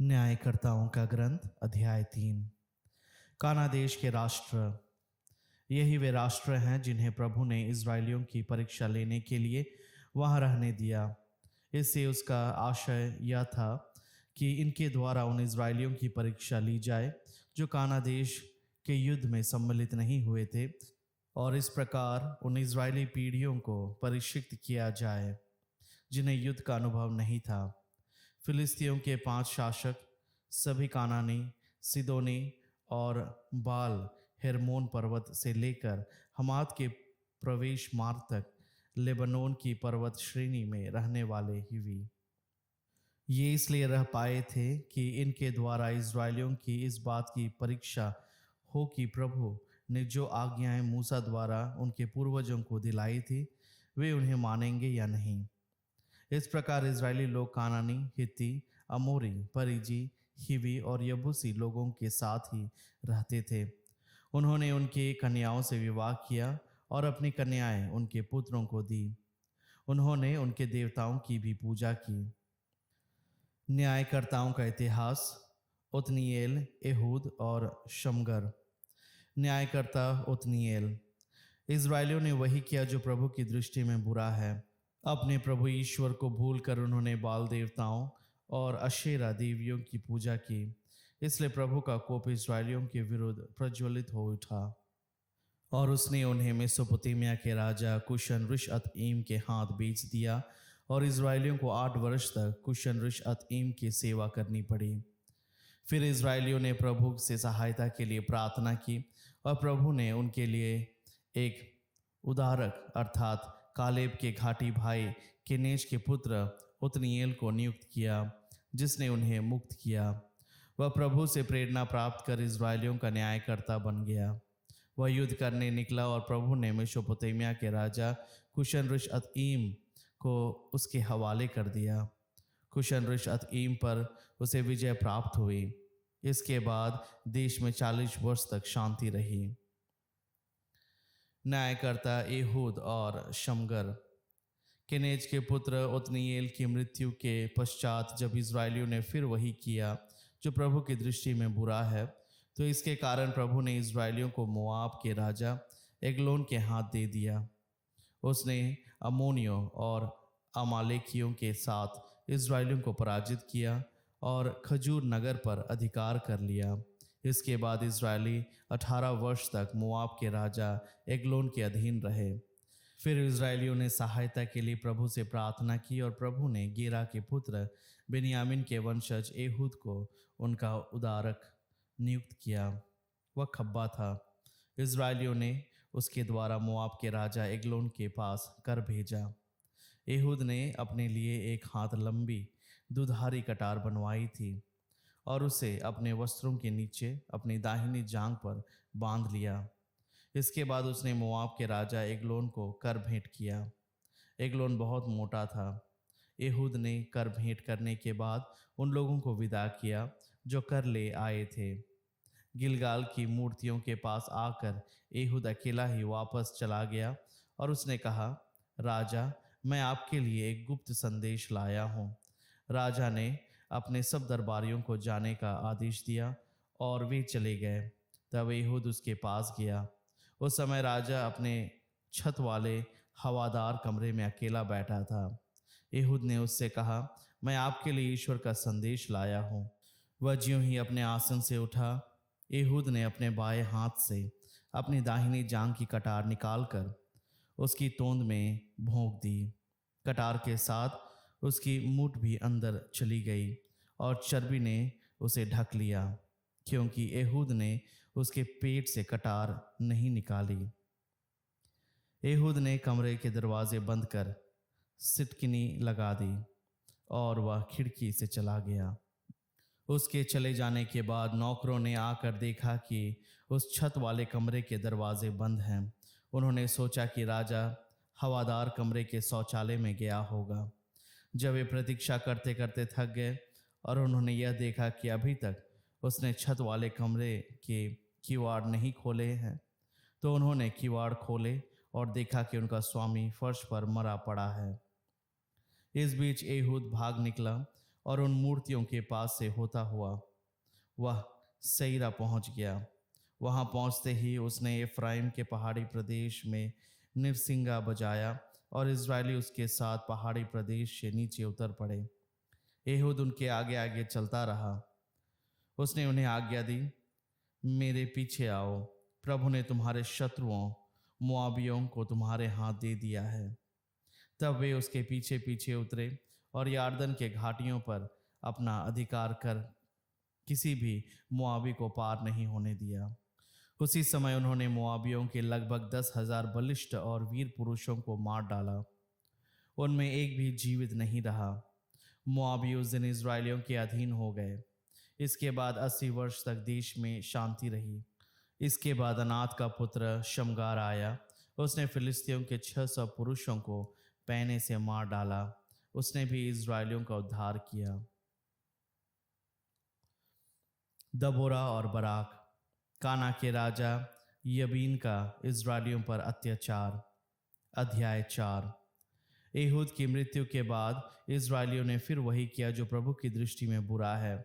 न्यायकर्ताओं का ग्रंथ अध्याय 3। काना देश के राष्ट्र। यही वे राष्ट्र हैं जिन्हें प्रभु ने इज़राइलियों की परीक्षा लेने के लिए वहां रहने दिया। इससे उसका आशय यह था कि इनके द्वारा उन इज़राइलियों की परीक्षा ली जाए जो काना देश के युद्ध में सम्मिलित नहीं हुए थे, और इस प्रकार उन इज़राइली पीढ़ियों को परिशिक्त किया जाए जिन्हें युद्ध का अनुभव नहीं था। फिलिस्तियों के 5 शासक सभी कानानी, सिदोनी और बाल हेर्मोन पर्वत से लेकर हमात के प्रवेश मार्ग तक लेबनोन की पर्वत श्रेणी में रहने वाले हिवी ये इसलिए रह पाए थे कि इनके द्वारा इज़राइलियों की इस बात की परीक्षा हो कि प्रभु ने जो आज्ञाएं मूसा द्वारा उनके पूर्वजों को दिलाई थी वे उन्हें मानेंगे या नहीं। इस प्रकार इज़राइली लोग कानानी, हित्ती, अमोरी, परिजी, हिवी और यबूसी लोगों के साथ ही रहते थे। उन्होंने उनकी कन्याओं से विवाह किया और अपनी कन्याएं उनके पुत्रों को दी। उन्होंने उनके देवताओं की भी पूजा की। न्यायकर्ताओं का इतिहास। उतनीएल, एहूद और शमगर। न्यायकर्ता उतनीएल। इज़राइलियों ने वही किया जो प्रभु की दृष्टि में बुरा है। अपने प्रभु ईश्वर को भूलकर उन्होंने बाल देवताओं और अशेरा देवियों की पूजा की। इसलिए प्रभु का कोप इज़राइलियों के विरुद्ध प्रज्वलित हो उठा और उसने उन्हें मेसोपोटामिया के राजा कुशन रिशअतईम के हाथ बेच दिया, और इज़राइलियों को 8 वर्ष तक कुशन रिशअतईम की सेवा करनी पड़ी। फिर इज़राइलियों ने प्रभु से सहायता के लिए प्रार्थना की और प्रभु ने उनके लिए एक उद्धारक अर्थात कालेब के घाटी भाई केनेश के पुत्र उतनीएल को नियुक्त किया, जिसने उन्हें मुक्त किया। वह प्रभु से प्रेरणा प्राप्त कर इज़राइलियों का न्यायकर्ता बन गया। वह युद्ध करने निकला और प्रभु ने मेसोपोटामिया के राजा कुशन रिशअतईम को उसके हवाले कर दिया। कुशन रिशअतईम पर उसे विजय प्राप्त हुई। इसके बाद देश में 40 वर्ष तक शांति रही। न्यायकर्ता एहूद और शमगर। केनेज के पुत्र उतनीएल की मृत्यु के पश्चात जब इज़राइलियों ने फिर वही किया जो प्रभु की दृष्टि में बुरा है, तो इसके कारण प्रभु ने इज़राइलियों को मोआब के राजा एग्लोन के हाथ दे दिया। उसने अम्मोनियों और अमालेकियों के साथ इज़राइलियों को पराजित किया और खजूर नगर पर अधिकार कर लिया। इसके बाद इज़राइली 18 वर्ष तक मोआब के राजा एग्लोन के अधीन रहे। फिर इज़राइलियों ने सहायता के लिए प्रभु से प्रार्थना की और प्रभु ने गेरा के पुत्र बेन्यामीन के वंशज एहूद को उनका उद्धारक नियुक्त किया। वह खब्बा था। इज़राइलियों ने उसके द्वारा मोआब के राजा एग्लोन के पास कर भेजा। एहूद ने अपने लिए एक हाथ लंबी दुधारी कटार बनवाई थी और उसे अपने वस्त्रों के नीचे अपनी दाहिनी जांघ पर बांध लिया। इसके बाद उसने मोआब के राजा एग्लोन को कर भेंट किया। एग्लोन बहुत मोटा था। एहूद ने कर भेंट करने के बाद उन लोगों को विदा किया जो कर ले आए थे। गिलगाल की मूर्तियों के पास आकर एहूद अकेला ही वापस चला गया और उसने कहा, राजा, मैं आपके लिए एक गुप्त संदेश लाया हूँ। राजा ने अपने सब दरबारियों को जाने का आदेश दिया और वे चले गए। तब एहूद उसके पास गया। उस समय राजा अपने छत वाले हवादार कमरे में अकेला बैठा था। एहूद ने उससे कहा, मैं आपके लिए ईश्वर का संदेश लाया हूँ। वह ज्यों ही अपने आसन से उठा, एहूद ने अपने बाएं हाथ से अपनी दाहिनी जांघ की कटार निकालकर उसकी तोंद में भोंक दी। कटार के साथ उसकी मूठ भी अंदर चली गई और चर्बी ने उसे ढक लिया, क्योंकि एहूद ने उसके पेट से कटार नहीं निकाली। एहूद ने कमरे के दरवाजे बंद कर सिटकिनी लगा दी और वह खिड़की से चला गया। उसके चले जाने के बाद नौकरों ने आकर देखा कि उस छत वाले कमरे के दरवाजे बंद हैं। उन्होंने सोचा कि राजा हवादार कमरे के शौचालय में गया होगा। जब वे प्रतीक्षा करते करते थक गए और उन्होंने यह देखा कि अभी तक उसने छत वाले कमरे के किवाड़ नहीं खोले हैं, तो उन्होंने किवाड़ खोले और देखा कि उनका स्वामी फर्श पर मरा पड़ा है। इस बीच एहूद भाग निकला और उन मूर्तियों के पास से होता हुआ वह सईरा पहुंच गया। वहां पहुंचते ही उसने एफ्राइम के पहाड़ी प्रदेश में निरसिंगा बजाया और इजरायली उसके साथ पहाड़ी प्रदेश से नीचे उतर पड़े। एहूद उनके आगे आगे चलता रहा। उसने उन्हें आज्ञा दी, मेरे पीछे आओ, प्रभु ने तुम्हारे शत्रुओं मोआबियों को तुम्हारे हाथ दे दिया है। तब वे उसके पीछे पीछे उतरे और यार्दन के घाटियों पर अपना अधिकार कर किसी भी मोआबी को पार नहीं होने दिया। उसी समय उन्होंने मोआबियों के लगभग 10,000 बलिष्ठ और वीर पुरुषों को मार डाला। उनमें एक भी जीवित नहीं रहा। मोआबी उस दिन इजरायलियों के अधीन हो गए। इसके बाद 80 वर्ष तक देश में शांति रही। इसके बाद अनात का पुत्र शमगार आया। उसने फिलिस्तियों के 600 पुरुषों को पैने से मार डाला। उसने भी इजरायलियों का उद्धार किया। दबोरा और बराक। काना के राजा यबीन का इजरायलियों पर अत्याचार। अध्याय 4। एहूद की मृत्यु के बाद इजरायलियों ने फिर वही किया जो प्रभु की दृष्टि में बुरा है।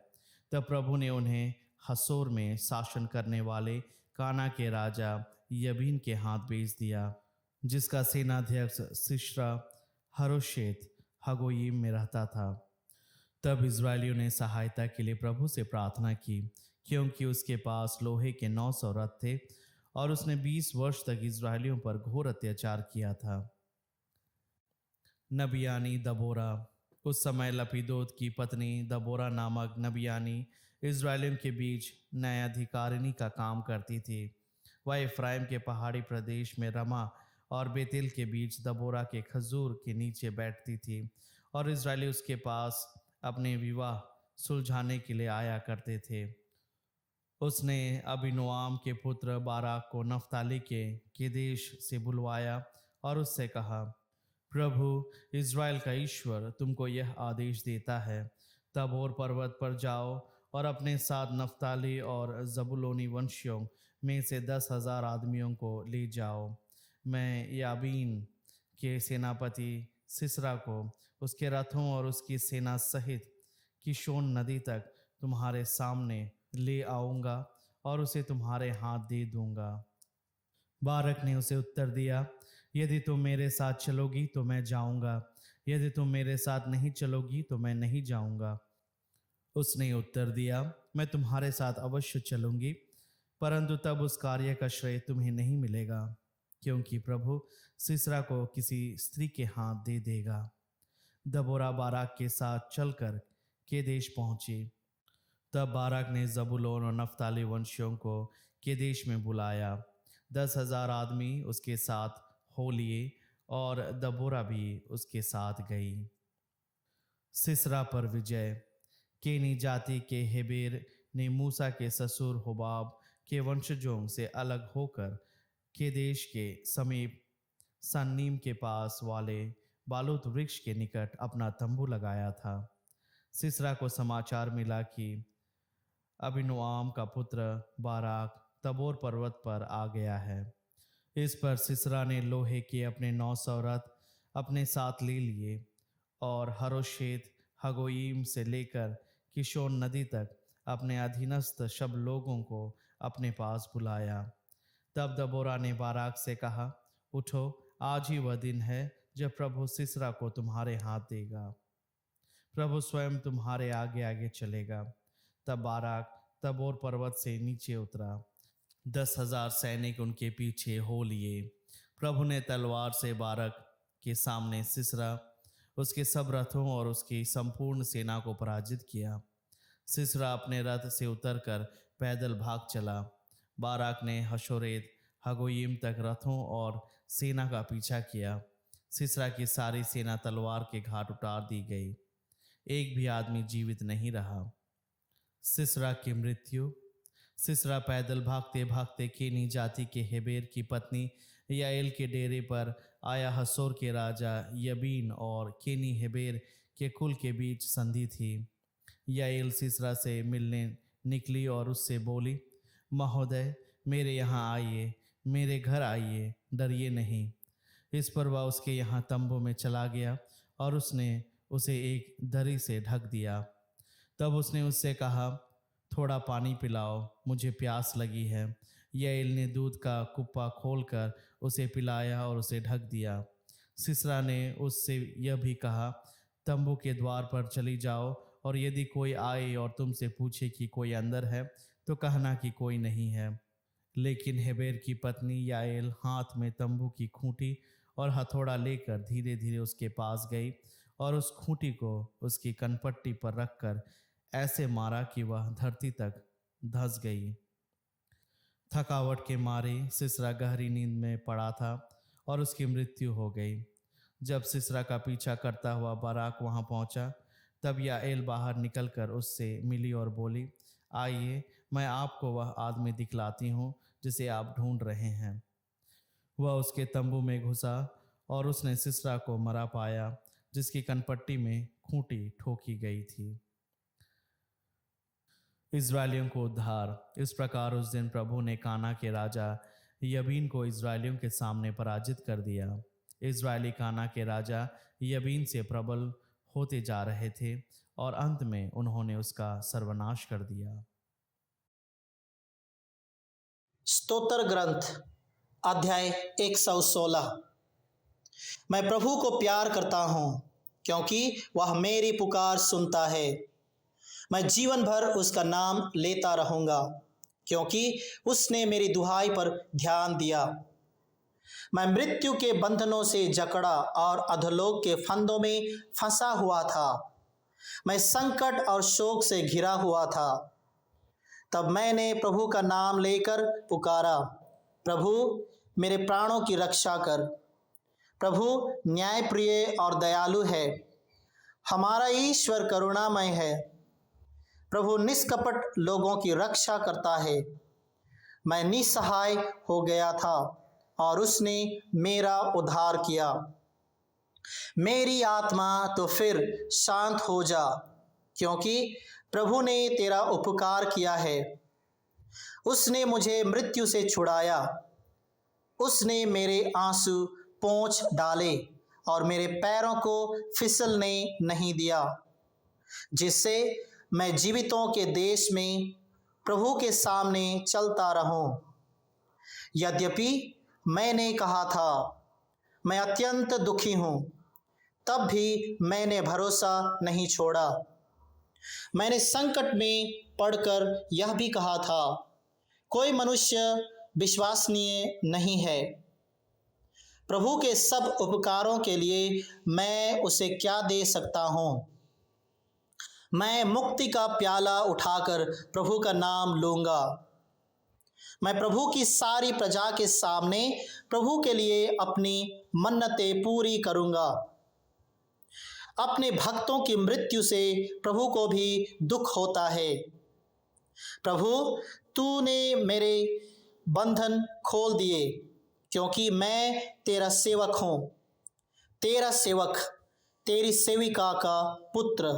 तब प्रभु ने उन्हें हसोर में शासन करने वाले काना के राजा यबीन के हाथ भेज दिया, जिसका सेनाध्यक्ष सिस्रा हरोशेत हगोयीम में रहता था। तब इजरायलियों ने सहायता के लिए प्रभु से प्रार्थना की, क्योंकि उसके पास लोहे के 900 रथ थे और उसने 20 वर्ष तक इजरायलियों पर घोर अत्याचार किया था। नबियानी दबोरा। उस समय लपीदोत की पत्नी दबोरा नामक नबियानी इजरायलियों के बीच न्यायाधिकारिणी का काम करती थी। वह एफ्राइम के पहाड़ी प्रदेश में रमा और बेतेल के बीच दबोरा के खजूर के नीचे बैठती थी और इजरायली उसके पास अपने विवाह सुलझाने के लिए आया करते थे। उसने अबीनोआम के पुत्र बाराक को नफ्ताली के केदेश से बुलवाया और उससे कहा, प्रभु इज़राइल का ईश्वर तुमको यह आदेश देता है, तबोर पर्वत पर जाओ और अपने साथ नफ्ताली और जबुलोनी वंशियों में से 10,000 आदमियों को ले जाओ। मैं याबीन के सेनापति सिसरा को उसके रथों और उसकी सेना सहित किशोन नदी तक तुम्हारे सामने ले आऊँगा और उसे तुम्हारे हाथ दे दूँगा। बारक ने उसे उत्तर दिया, यदि तुम मेरे साथ चलोगी तो मैं जाऊँगा, यदि तुम मेरे साथ नहीं चलोगी तो मैं नहीं जाऊँगा। उसने उत्तर दिया, मैं तुम्हारे साथ अवश्य चलूँगी, परंतु तब उस कार्य का श्रेय तुम्हें नहीं मिलेगा, क्योंकि प्रभु सिसरा को किसी स्त्री के हाथ दे देगा। दबोरा बाराक के साथ चलकर केदेश पहुंची। तब बाराक ने जबूलून और नफ्ताली वंशियों को केदेश में बुलाया। 10,000 आदमी उसके साथ हो लिए और दबोरा भी उसके साथ गई। सिसरा पर विजय। केनी जाति के हेबेर ने मूसा के ससुर होबाब के वंशजों से अलग होकर केदेश के समीप सन्नीम के पास वाले बालूत वृक्ष के निकट अपना तंबू लगाया था। सिसरा को समाचार मिला कि अबीनोआम का पुत्र बाराक तबोर पर्वत पर आ गया है। इस पर सिसरा ने लोहे के अपने 900 रथ अपने साथ ले लिए और हरोशेत हगोयीम से लेकर किशोन नदी तक अपने अधीनस्थ सब लोगों को अपने पास बुलाया। तब दबोरा ने बाराक से कहा, उठो, आज ही वह दिन है जब प्रभु सिसरा को तुम्हारे हाथ देगा। प्रभु स्वयं तुम्हारे आगे आगे चलेगा। तब बाराक तबोर पर्वत से नीचे उतरा। 10,000 सैनिक उनके पीछे हो लिए। प्रभु ने तलवार से बाराक के सामने सिसरा, उसके सब रथों और उसकी संपूर्ण सेना को पराजित किया। सिसरा अपने रथ से उतरकर पैदल भाग चला। बाराक ने हशोरेत हगोयीम तक रथों और सेना का पीछा किया। सिसरा की सारी सेना तलवार के घाट उतार दी गई। एक भी आदमी जीवित नहीं रहा। सिसरा की मृत्यु। सिसरा पैदल भागते भागते केनी जाति के हेबेर की पत्नी याएल के डेरे पर आया। हसोर के राजा यबीन और केनी हेबेर के कुल के बीच संधि थी। याएल सिसरा से मिलने निकली और उससे बोली, महोदय, मेरे यहाँ आइए, मेरे घर आइए, डरिए नहीं। इस पर वह उसके यहाँ तंबू में चला गया और उसने उसे एक दरी से ढक दिया। तब उसने उससे कहा, थोड़ा पानी पिलाओ, मुझे प्यास लगी है। याएल ने दूध का कुप्पा खोलकर उसे पिलाया और उसे ढक दिया। सिसरा ने उससे यह भी कहा, तंबू के द्वार पर चली जाओ और यदि कोई आए और तुमसे पूछे कि कोई अंदर है, तो कहना कि कोई नहीं है। लेकिन हेबेर की पत्नी याएल हाथ में तंबू की खूंटी और हथौड़ा लेकर धीरे धीरे उसके पास गई और उस खूंटी को उसकी कनपट्टी पर रखकर ऐसे मारा कि वह धरती तक धंस गई। थकावट के मारे सिसरा गहरी नींद में पड़ा था और उसकी मृत्यु हो गई। जब सिसरा का पीछा करता हुआ बाराक वहां पहुंचा, तब याएल बाहर निकलकर उससे मिली और बोली, आइए, मैं आपको वह आदमी दिखलाती हूँ जिसे आप ढूंढ रहे हैं। वह उसके तंबू में घुसा और उसने सिसरा को मरा पाया, जिसकी कनपट्टी में खूंटी ठोकी गई थी। इज़राइलियों को उद्धार। इस प्रकार उस दिन प्रभु ने काना के राजा यबीन को इज़राइलियों के सामने पराजित कर दिया। इज़राइली काना के राजा यबीन से प्रबल होते जा रहे थे और अंत में उन्होंने उसका सर्वनाश कर दिया। स्तोत्र ग्रंथ अध्याय 116। मैं प्रभु को प्यार करता हूँ, क्योंकि वह मेरी पुकार सुनता है। मैं जीवन भर उसका नाम लेता रहूँगा, क्योंकि उसने मेरी दुहाई पर ध्यान दिया। मैं मृत्यु के बंधनों से जकड़ा और अधोलोक के फंदों में फंसा हुआ था। मैं संकट और शोक से घिरा हुआ था। तब मैंने प्रभु का नाम लेकर पुकारा, प्रभु मेरे प्राणों की रक्षा कर। प्रभु न्यायप्रिय और दयालु है। हमारा ईश्वर करुणामय है। प्रभु निष्कपट लोगों की रक्षा करता है। मैं निसहाय हो गया था और उसने मेरा उद्धार किया। मेरी आत्मा तो फिर शांत हो जा, क्योंकि प्रभु ने तेरा उपकार किया है। उसने मुझे मृत्यु से छुड़ाया। उसने मेरे आंसू पोंछ डाले और मेरे पैरों को फिसलने नहीं दिया, जिससे मैं जीवितों के देश में प्रभु के सामने चलता रहूं। यद्यपि मैंने कहा था, मैं अत्यंत दुखी हूं, तब भी मैंने भरोसा नहीं छोड़ा। मैंने संकट में पड़कर यह भी कहा था, कोई मनुष्य विश्वसनीय नहीं है। प्रभु के सब उपकारों के लिए मैं उसे क्या दे सकता हूँ। मैं मुक्ति का प्याला उठाकर प्रभु का नाम लूँगा। मैं प्रभु की सारी प्रजा के सामने प्रभु के लिए अपनी मन्नतें पूरी करूँगा। अपने भक्तों की मृत्यु से प्रभु को भी दुख होता है। प्रभु, तूने मेरे बंधन खोल दिए, क्योंकि मैं तेरा सेवक हूँ, तेरा सेवक, तेरी सेविका का पुत्र।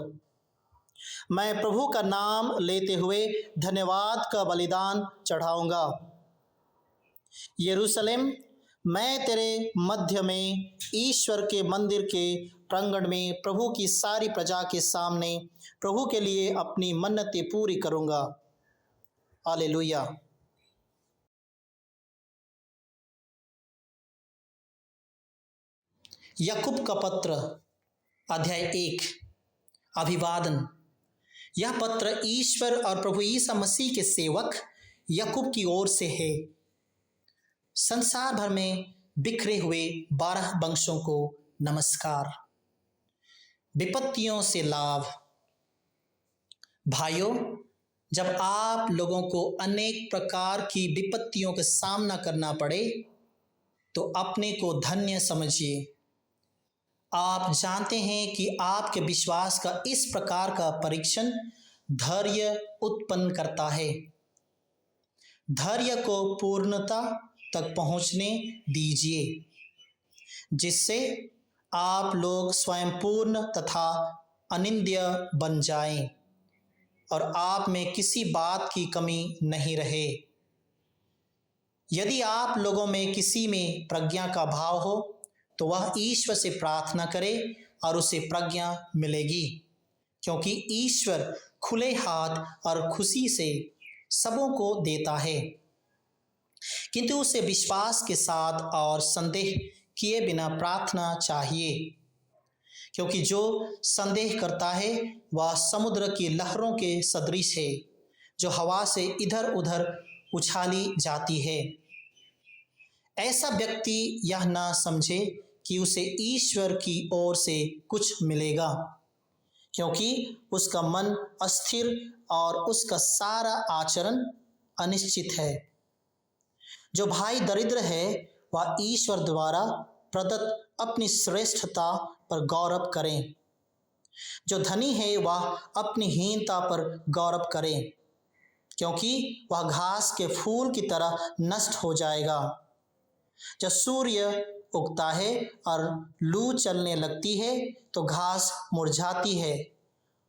मैं प्रभु का नाम लेते हुए धन्यवाद का बलिदान चढ़ाऊंगा। यरूशलेम, मैं तेरे मध्य में ईश्वर के मंदिर के प्रांगण में प्रभु की सारी प्रजा के सामने प्रभु के लिए अपनी मन्नतें पूरी करूंगा। हालेलुया। याकूब का पत्र अध्याय 1। अभिवादन। यह पत्र ईश्वर और प्रभु यीशु मसीह के सेवक याकूब की ओर से है। संसार भर में बिखरे हुए 12 वंशों को नमस्कार। विपत्तियों से लाभ। भाइयों, जब आप लोगों को अनेक प्रकार की विपत्तियों का सामना करना पड़े, तो अपने को धन्य समझिए। आप जानते हैं कि आपके विश्वास का इस प्रकार का परीक्षण धैर्य उत्पन्न करता है। धैर्य को पूर्णता तक पहुंचने दीजिए, जिससे आप लोग स्वयं पूर्ण तथा अनिंद्य बन जाएं और आप में किसी बात की कमी नहीं रहे। यदि आप लोगों में किसी में प्रज्ञा का भाव हो, तो वह ईश्वर से प्रार्थना करे और उसे प्रज्ञा मिलेगी। क्योंकि ईश्वर खुले हाथ और खुशी से सबों को देता है, किंतु उसे विश्वास के साथ और संदेह किए बिना प्रार्थना चाहिए, क्योंकि जो संदेह करता है वह समुद्र की लहरों के सदृश है, जो हवा से इधर उधर उछाली जाती है। ऐसा व्यक्ति यह ना समझे कि उसे ईश्वर की ओर से कुछ मिलेगा, क्योंकि उसका मन अस्थिर और उसका सारा आचरण अनिश्चित है। जो भाई दरिद्र है वह ईश्वर द्वारा प्रदत्त अपनी श्रेष्ठता पर गौरव करें। जो धनी है वह अपनी हीनता पर गौरव करें, क्योंकि वह घास के फूल की तरह नष्ट हो जाएगा। जब सूर्य उगता है और लू चलने लगती है तो घास मुरझाती है,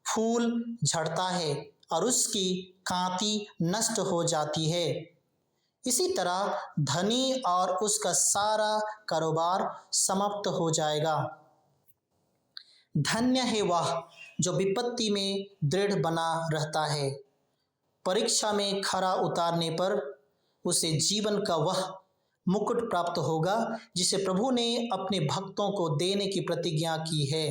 फूल झड़ता है और उसकी कांति नष्ट हो जाती है। इसी तरह धनी और उसका सारा कारोबार समाप्त हो जाएगा। धन्य है वह जो विपत्ति में दृढ़ बना रहता है। परीक्षा में खरा उतारने पर उसे जीवन का वह मुकुट प्राप्त होगा जिसे प्रभु ने अपने भक्तों को देने की प्रतिज्ञा की है।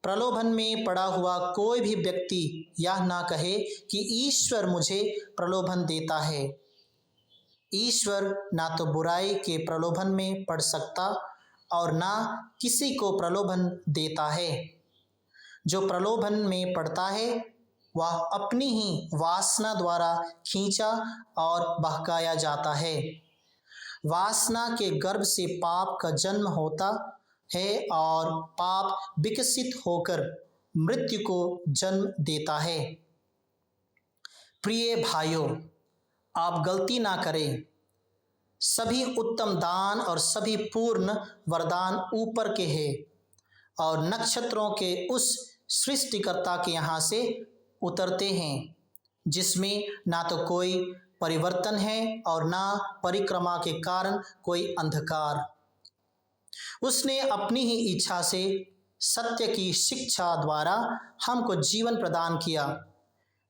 प्रलोभन में पड़ा हुआ कोई भी व्यक्ति यह ना कहे कि ईश्वर मुझे प्रलोभन देता है। ईश्वर ना तो बुराई के प्रलोभन में पड़ सकता और ना किसी को प्रलोभन देता है। जो प्रलोभन में पड़ता है वह अपनी ही वासना द्वारा खींचा और बहकाया जाता है। वासना के गर्भ से पाप का जन्म होता है और पाप विकसित होकर मृत्यु को जन्म देता है। प्रिय भाइयों, आप गलती ना करें। सभी उत्तम दान और सभी पूर्ण वरदान ऊपर के हैं और नक्षत्रों के उस सृष्टिकर्ता के यहाँ से उतरते हैं, जिसमें ना तो कोई परिवर्तन है और ना परिक्रमा के कारण कोई अंधकार। उसने अपनी ही इच्छा से सत्य की शिक्षा द्वारा हमको जीवन प्रदान किया,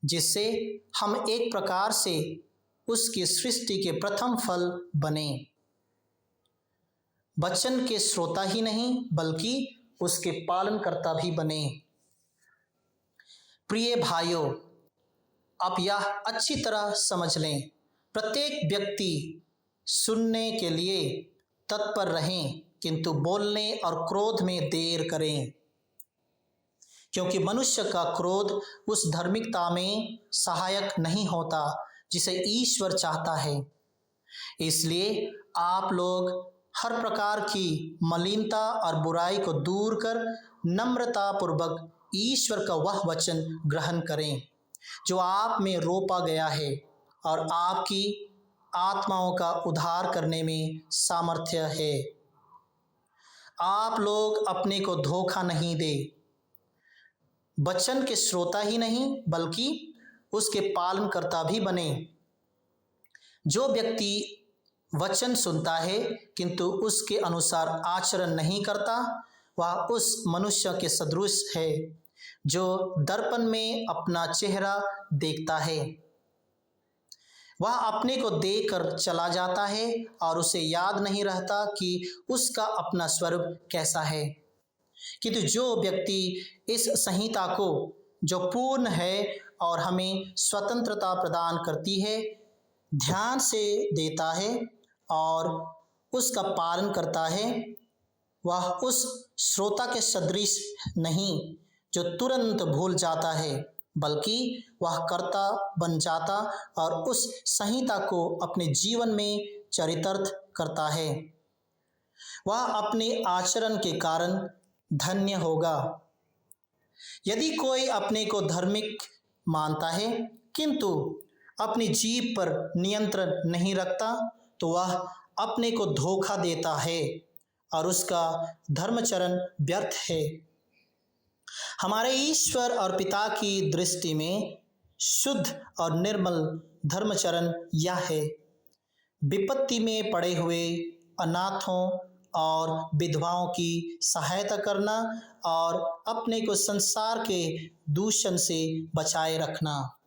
जिससे हम एक प्रकार से उसकी सृष्टि के प्रथम फल बने। वचन के श्रोता ही नहीं बल्कि उसके पालनकर्ता भी बने। प्रिय भाइयों, आप यह अच्छी तरह समझ लें, प्रत्येक व्यक्ति सुनने के लिए तत्पर रहें, किंतु बोलने और क्रोध में देर करें, क्योंकि मनुष्य का क्रोध उस धार्मिकता में सहायक नहीं होता जिसे ईश्वर चाहता है। इसलिए आप लोग हर प्रकार की मलिनता और बुराई को दूर कर नम्रता पूर्वक ईश्वर का वह वचन ग्रहण करें जो आप में रोपा गया है और आपकी आत्माओं का उद्धार करने में सामर्थ्य है। आप लोग अपने को धोखा नहीं दे। वचन के श्रोता ही नहीं बल्कि उसके पालनकर्ता भी बने। जो व्यक्ति वचन सुनता है किंतु उसके अनुसार आचरण नहीं करता, वह उस मनुष्य के सदृश है जो दर्पण में अपना चेहरा देखता है। वह अपने को देखकर चला जाता है और उसे याद नहीं रहता कि उसका अपना स्वरूप कैसा है। किंतु जो व्यक्ति इस संहिता को, जो पूर्ण है और हमें स्वतंत्रता प्रदान करती है, ध्यान से देता है और उसका पालन करता है, वह उस श्रोता के सदृश नहीं जो तुरंत भूल जाता है, बल्कि वह कर्ता बन जाता और उस संहिता को अपने जीवन में चरितार्थ करता है। वह अपने आचरण के कारण धन्य होगा। यदि कोई अपने को धार्मिक मानता है किंतु अपनी जीभ पर नियंत्रण नहीं रखता, तो वह अपने को धोखा देता है और उसका धर्मचरण व्यर्थ है। हमारे ईश्वर और पिता की दृष्टि में शुद्ध और निर्मल धर्मचरण यह है: विपत्ति में पड़े हुए अनाथों और विधवाओं की सहायता करना और अपने को संसार के दूषण से बचाए रखना।